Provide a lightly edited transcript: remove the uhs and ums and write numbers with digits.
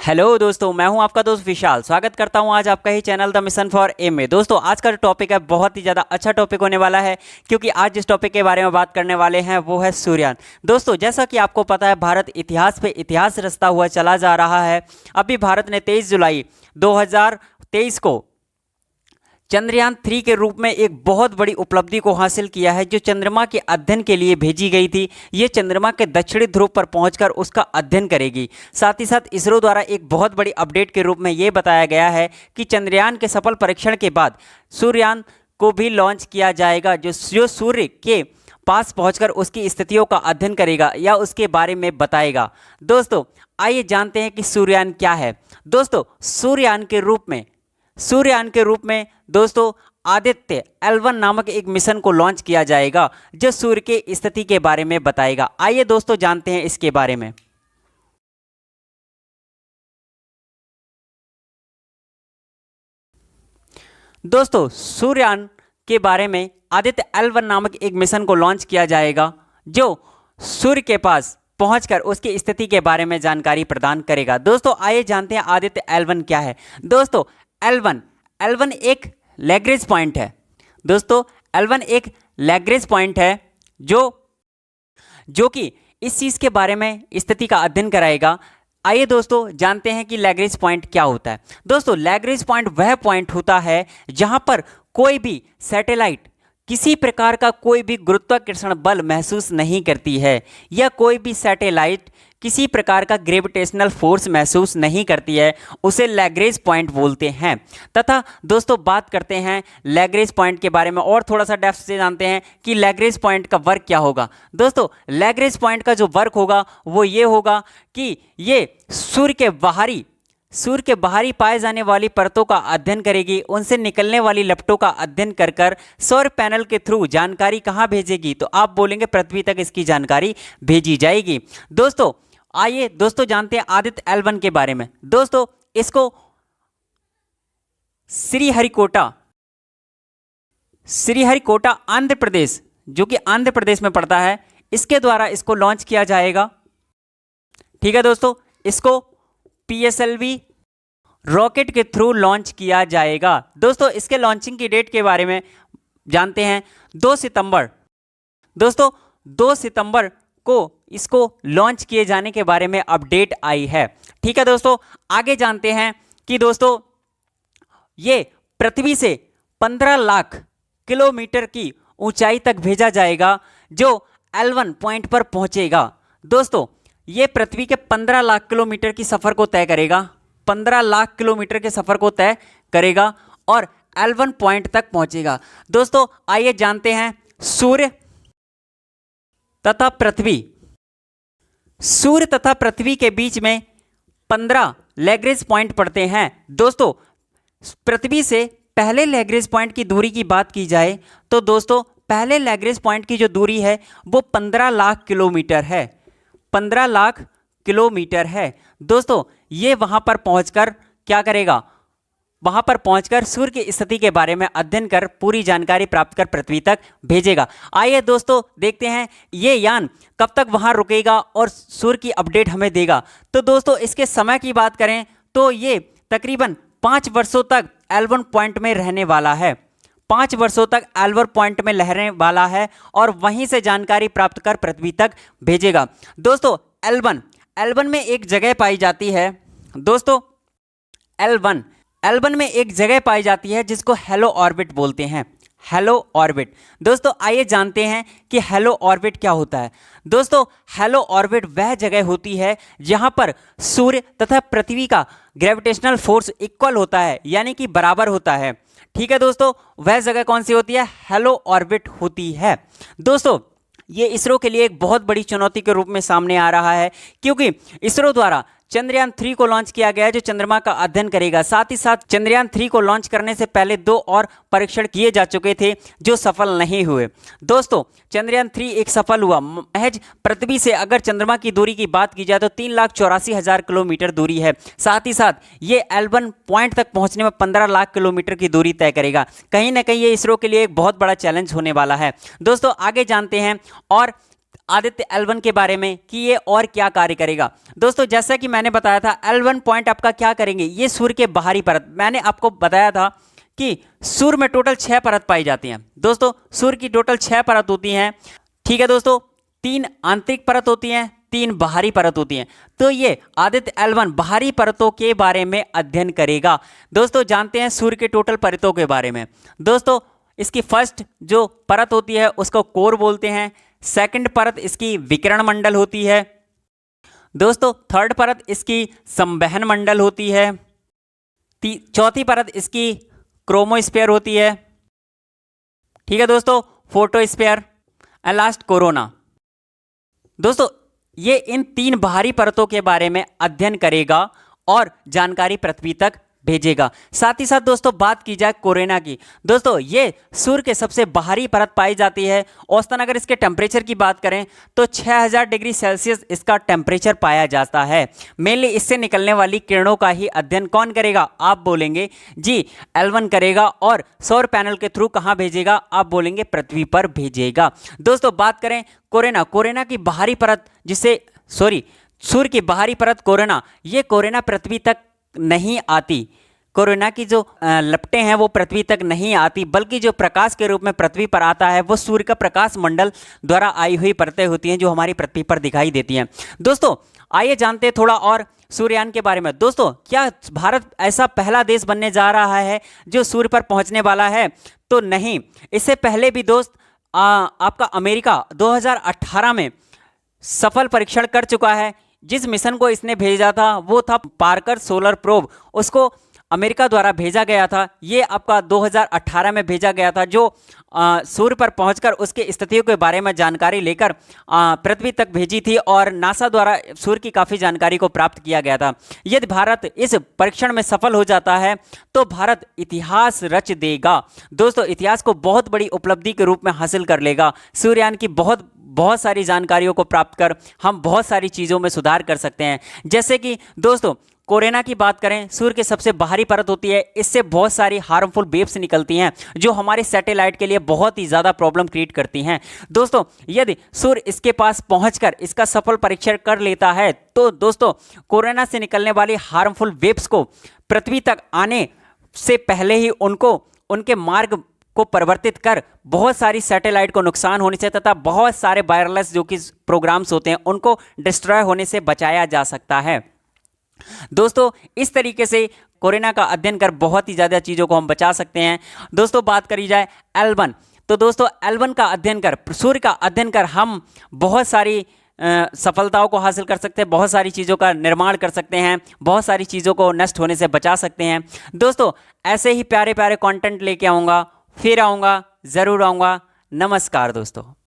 Hello दोस्तों, मैं हूं आपका दोस्त विशाल। स्वागत करता हूं आज आपका ही channel the mission for M में। दोस्तों, आज का जो टॉपिक है बहुत ही ज़्यादा अच्छा टॉपिक होने वाला है, क्योंकि आज जिस टॉपिक के बारे में बात करने वाले हैं वो है सूर्ययान। दोस्तों, जैसा कि आपको पता है, भारत इतिहास पे इतिहास रचता हुआ चला जा रहा है। अभी भारत ने 23 जुलाई 2023 को चंद्रयान 3 के रूप में एक बहुत बड़ी उपलब्धि को हासिल किया है, जो चंद्रमा के अध्ययन के लिए भेजी गई थी। ये चंद्रमा के दक्षिणी ध्रुव पर पहुंचकर उसका अध्ययन करेगी। साथ ही साथ इसरो द्वारा एक बहुत बड़ी अपडेट के रूप में ये बताया गया है कि चंद्रयान के सफल परीक्षण के बाद सूर्ययान को भी लॉन्च किया जाएगा, जो सूर्य के पास पहुंचकर उसकी स्थितियों का अध्ययन करेगा या उसके बारे में बताएगा। दोस्तों, आइए जानते हैं कि सूर्ययान क्या है। दोस्तों, सूर्ययान के रूप में दोस्तों आदित्य L1 नामक एक मिशन को लॉन्च किया जाएगा, जो सूर्य के स्थिति के बारे में बताएगा। आइए दोस्तों जानते हैं इसके बारे में। दोस्तों, सूर्ययान के बारे में आदित्य L1 नामक एक मिशन को लॉन्च किया जाएगा, जो सूर्य के पास पहुंचकर उसकी स्थिति के बारे में जानकारी प्रदान करेगा। दोस्तों, आइए जानते हैं आदित्य L1 क्या है। दोस्तों, L1 एक लैग्रेंज पॉइंट है। दोस्तों, L1 एक लैग्रेंज पॉइंट है जो कि इस चीज़ के बारे में स्थिति का अध्ययन कराएगा। आइए दोस्तों जानते हैं कि लैग्रेंज पॉइंट क्या होता है। दोस्तों, लैग्रेंज पॉइंट वह पॉइंट होता है जहां पर कोई भी सैटेलाइट किसी प्रकार का कोई भी गुरुत्वाकर्षण बल महसूस नहीं करती है, या कोई भी सैटेलाइट किसी प्रकार का ग्रेविटेशनल फोर्स महसूस नहीं करती है, उसे लैग्रेंज पॉइंट बोलते हैं। तथा दोस्तों, बात करते हैं लैग्रेंज पॉइंट के बारे में और थोड़ा सा डेप्थ से जानते हैं कि लैग्रेंज पॉइंट का वर्क क्या होगा। दोस्तों, लैग्रेंज पॉइंट का जो वर्क होगा वो ये होगा कि ये सूर्य के बाहरी पाए जाने वाली परतों का अध्ययन करेगी, उनसे निकलने वाली लपटों का अध्ययन कर कर सौर पैनल के थ्रू जानकारी कहाँ भेजेगी, तो आप बोलेंगे पृथ्वी तक इसकी जानकारी भेजी जाएगी। दोस्तों, आइए दोस्तों जानते हैं आदित्य L1 के बारे में। दोस्तों, इसको श्रीहरिकोटा आंध्र प्रदेश, जो कि आंध्र प्रदेश में पड़ता है, इसके द्वारा इसको लॉन्च किया जाएगा। ठीक है दोस्तों, इसको PSLV रॉकेट के थ्रू लॉन्च किया जाएगा। दोस्तों, इसके लॉन्चिंग की डेट के बारे में जानते हैं। 2 सितंबर। दोस्तों, 2 सितंबर को इसको लॉन्च किए जाने के बारे में अपडेट आई है। ठीक है दोस्तों, आगे जानते हैं कि दोस्तों ये पृथ्वी से 15 लाख किलोमीटर की ऊंचाई तक भेजा जाएगा, जो L1 पॉइंट पर पहुंचेगा। दोस्तों, ये पृथ्वी के 15 लाख किलोमीटर की सफर को तय करेगा, 15 लाख किलोमीटर के सफर को तय करेगा और L1 पॉइंट तक पहुंचेगा। दोस्तों, आइए जानते हैं सूर्य तथा पृथ्वी के बीच में 15 लैग्रेंज पॉइंट पड़ते हैं। दोस्तों, पृथ्वी से पहले लैग्रेंज पॉइंट की दूरी की बात की जाए तो दोस्तों पहले लैग्रेंज पॉइंट की जो दूरी है वो 15 लाख किलोमीटर है। 15 लाख किलोमीटर है। दोस्तों, ये वहां पर पहुंचकर क्या करेगा? वहां पर पहुंचकर सूर्य की स्थिति के बारे में अध्ययन कर पूरी जानकारी प्राप्त कर पृथ्वी तक भेजेगा। आइए दोस्तों देखते हैं ये यान कब तक वहां रुकेगा और सूर्य की अपडेट हमें देगा। तो दोस्तों, इसके समय की बात करें तो ये तकरीबन 5 वर्षों तक L1 पॉइंट में रहने वाला है। 5 वर्षों तक L1 पॉइंट में लहरने वाला है और वहीं से जानकारी प्राप्त कर पृथ्वी तक भेजेगा। दोस्तों, L1 में एक जगह पाई जाती है। दोस्तों, L1 में एक जगह पाई जाती है जिसको हेलो ऑर्बिट बोलते हैं। Hello orbit. दोस्तों, आइए जानते हैं कि हेलो ऑर्बिट क्या होता है। दोस्तों, हेलो ऑर्बिट वह जगह होती है जहां पर सूर्य तथा पृथ्वी का ग्रेविटेशनल फोर्स इक्वल होता है, यानी कि बराबर होता है। ठीक है दोस्तों, वह जगह कौन सी होती है? हेलो ऑर्बिट होती है। दोस्तों, ये इसरो के लिए एक बहुत बड़ी चुनौती के रूप में सामने आ रहा है, क्योंकि इसरो द्वारा चंद्रयान 3 को लॉन्च किया गया है, जो चंद्रमा का अध्ययन करेगा। साथ ही साथ चंद्रयान 3 को लॉन्च करने से पहले 2 और परीक्षण किए जा चुके थे जो सफल नहीं हुए। दोस्तों, चंद्रयान 3 एक सफल हुआ। महज पृथ्वी से अगर चंद्रमा की दूरी की बात की जाए तो 3,84,000 किलोमीटर दूरी है। साथ ही साथ ये L1 पॉइंट तक पहुंचने में 15 लाख किलोमीटर की दूरी तय करेगा। कहीं ना कहीं ये इसरो के लिए एक बहुत बड़ा चैलेंज होने वाला है। दोस्तों, आगे जानते हैं और आदित्य L1 के बारे में कि ये और क्या कार्य करेगा। दोस्तों जैसा कि मैंने बताया था L1 पॉइंट आपका क्या करेंगे, ये सूर्य के बाहरी परत, मैंने आपको बताया था कि सूर्य में टोटल 6 परत पाई जाती हैं। दोस्तों सूर्य की टोटल 6 परत होती हैं, ठीक है दोस्तों। 3 आंतरिक परत होती हैं, 3 बाहरी परत होती हैं। तो ये आदित्य L1 बाहरी परतों के बारे में अध्ययन करेगा। दोस्तों जानते हैं सूर्य के टोटल परतों के बारे में। दोस्तों इसकी फर्स्ट जो परत होती है उसको कोर बोलते हैं। सेकंड परत इसकी विकिरण मंडल होती है। दोस्तों थर्ड परत इसकी संवहन मंडल होती है। चौथी परत इसकी क्रोमोस्फीयर होती है, ठीक है दोस्तों, फोटोस्फीयर एंड लास्ट कोरोना। दोस्तों ये इन 3 बाहरी परतों के बारे में अध्ययन करेगा और जानकारी पृथ्वी तक भेजेगा। साथ ही साथ दोस्तों बात की जाए कोरोना की, दोस्तों ये सूर्य के सबसे बाहरी परत पाई जाती है। औसतन अगर इसके टेम्परेचर की बात करें तो 6000 डिग्री सेल्सियस इसका टेम्परेचर पाया जाता है। मेनली इससे निकलने वाली किरणों का ही अध्ययन कौन करेगा, आप बोलेंगे जी L1 करेगा। और सौर पैनल के थ्रू कहाँ भेजेगा, आप बोलेंगे पृथ्वी पर भेजेगा। दोस्तों बात करें कोरोना की बाहरी परत, जिसे सूर्य की बाहरी परत कोरोना, ये कोरोना पृथ्वी तक नहीं आती। कोरोना की जो लपटें हैं वो पृथ्वी तक नहीं आती, बल्कि जो प्रकाश के रूप में पृथ्वी पर आता है वो सूर्य का प्रकाश मंडल द्वारा आई हुई परतें होती हैं जो हमारी पृथ्वी पर दिखाई देती हैं। दोस्तों आइए जानते हैं थोड़ा और सूर्ययान के बारे में। दोस्तों क्या भारत ऐसा पहला देश बनने जा रहा है जो सूर्य पर पहुंचने वाला है? तो नहीं, इससे पहले भी दोस्त आपका अमेरिका 2018 में सफल परीक्षण कर चुका है। जिस मिशन को इसने भेजा था वो था पार्कर सोलर प्रोब, उसको अमेरिका द्वारा भेजा गया था। ये आपका 2018 में भेजा गया था, जो सूर्य पर पहुंचकर उसके स्थितियों के बारे में जानकारी लेकर पृथ्वी तक भेजी थी और नासा द्वारा सूर्य की काफ़ी जानकारी को प्राप्त किया गया था। यदि भारत इस परीक्षण में सफल हो जाता है तो भारत इतिहास रच देगा। दोस्तों इतिहास को बहुत बड़ी उपलब्धि के रूप में हासिल कर लेगा। सूर्ययान की बहुत सारी जानकारियों को प्राप्त कर हम बहुत सारी चीज़ों में सुधार कर सकते हैं। जैसे कि दोस्तों कोरोना की बात करें, सूर्य की सबसे बाहरी परत होती है, इससे बहुत सारी हार्मफुल वेव्स निकलती हैं जो हमारे सैटेलाइट के लिए बहुत ही ज़्यादा प्रॉब्लम क्रिएट करती हैं। दोस्तों यदि सूर्य इसके पास पहुंचकर इसका सफल परीक्षण कर लेता है तो दोस्तों कोरोना से निकलने वाली हार्मफुल वेव्स को पृथ्वी तक आने से पहले ही उनके मार्ग को परिवर्तित कर बहुत सारी सैटेलाइट को नुकसान होने से तथा बहुत सारे वायरलेस जो कि प्रोग्राम्स होते हैं उनको डिस्ट्रॉय होने से बचाया जा सकता है। दोस्तों इस तरीके से कोरोना का अध्ययन कर बहुत ही ज़्यादा चीज़ों को हम बचा सकते हैं। दोस्तों बात करी जाए L1, तो दोस्तों L1 का अध्ययन कर, सूर्य का अध्ययन कर हम बहुत सारी सफलताओं को हासिल कर सकते हैं, बहुत सारी चीज़ों का निर्माण कर सकते हैं, बहुत सारी चीज़ों को नष्ट होने से बचा सकते हैं। दोस्तों ऐसे ही प्यारे प्यारे कंटेंट लेके आऊँगा, फिर आऊँगा, ज़रूर आऊँगा। नमस्कार दोस्तों।